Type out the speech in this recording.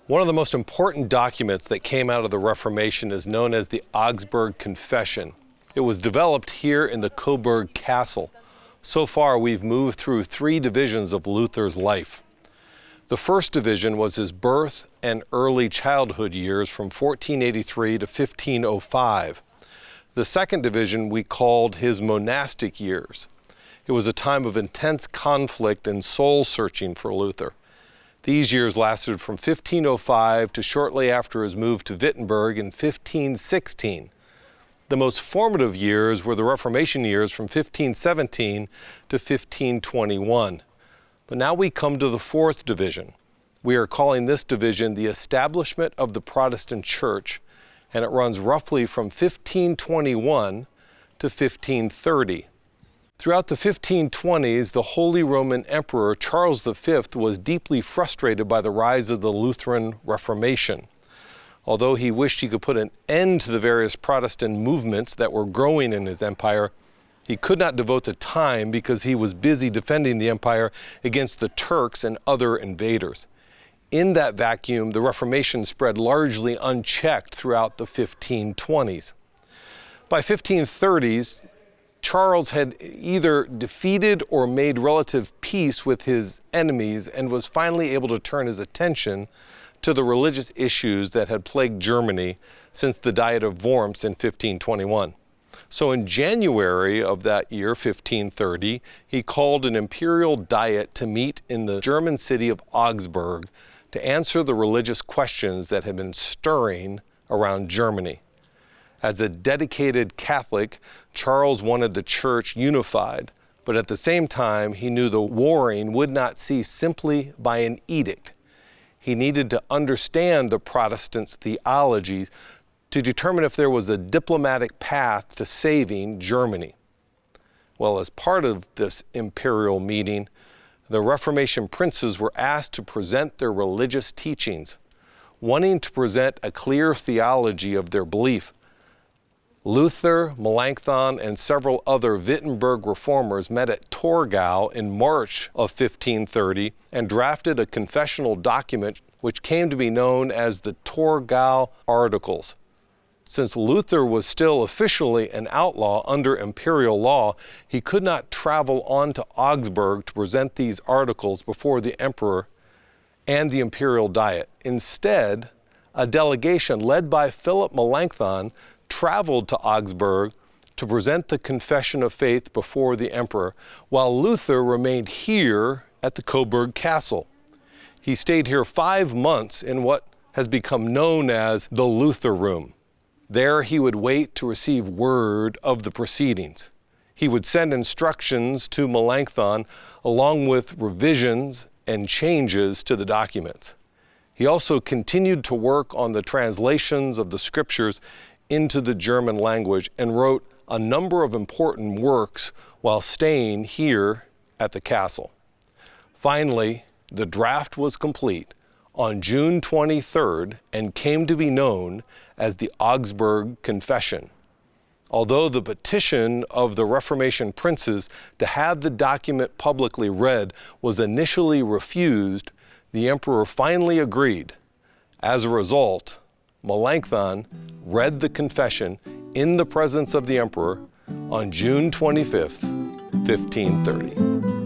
One of the most important documents that came out of the Reformation is known as the Augsburg Confession. It was developed here in the Coburg Castle. So far, we've moved through 3 divisions of Luther's life. The first division was his birth and early childhood years from 1483 to 1505. The second division we called his monastic years. It was a time of intense conflict and soul-searching for Luther. These years lasted from 1505 to shortly after his move to Wittenberg in 1516. The most formative years were the Reformation years from 1517 to 1521. But now we come to the fourth division. We are calling this division the establishment of the Protestant Church, and it runs roughly from 1521 to 1530. Throughout the 1520s, the Holy Roman Emperor Charles V was deeply frustrated by the rise of the Lutheran Reformation. Although he wished he could put an end to the various Protestant movements that were growing in his empire, he could not devote the time because he was busy defending the empire against the Turks and other invaders. In that vacuum, the Reformation spread largely unchecked throughout the 1520s. By 1530s, Charles had either defeated or made relative peace with his enemies and was finally able to turn his attention to the religious issues that had plagued Germany since the Diet of Worms in 1521. So in January of that year, 1530, he called an imperial diet to meet in the German city of Augsburg to answer the religious questions that had been stirring around Germany. As a dedicated Catholic, Charles wanted the church unified, but at the same time, he knew the warring would not cease simply by an edict. He needed to understand the Protestants' theology to determine if there was a diplomatic path to saving Germany. Well, as part of this imperial meeting, the Reformation princes were asked to present their religious teachings, wanting to present a clear theology of their belief. Luther, Melanchthon, and several other Wittenberg reformers met at Torgau in March of 1530 and drafted a confessional document which came to be known as the Torgau Articles. Since Luther was still officially an outlaw under imperial law, he could not travel on to Augsburg to present these articles before the emperor and the imperial diet. Instead, a delegation led by Philip Melanchthon traveled to Augsburg to present the confession of faith before the emperor, while Luther remained here at the Coburg Castle. He stayed here 5 months in what has become known as the Luther Room. There he would wait to receive word of the proceedings. He would send instructions to Melanchthon along with revisions and changes to the documents. He also continued to work on the translations of the scriptures into the German language and wrote a number of important works while staying here at the castle. Finally, the draft was complete on June 23rd and came to be known as the Augsburg Confession. Although the petition of the Reformation princes to have the document publicly read was initially refused, the emperor finally agreed. As a result, Melanchthon read the confession in the presence of the emperor on June 25th, 1530.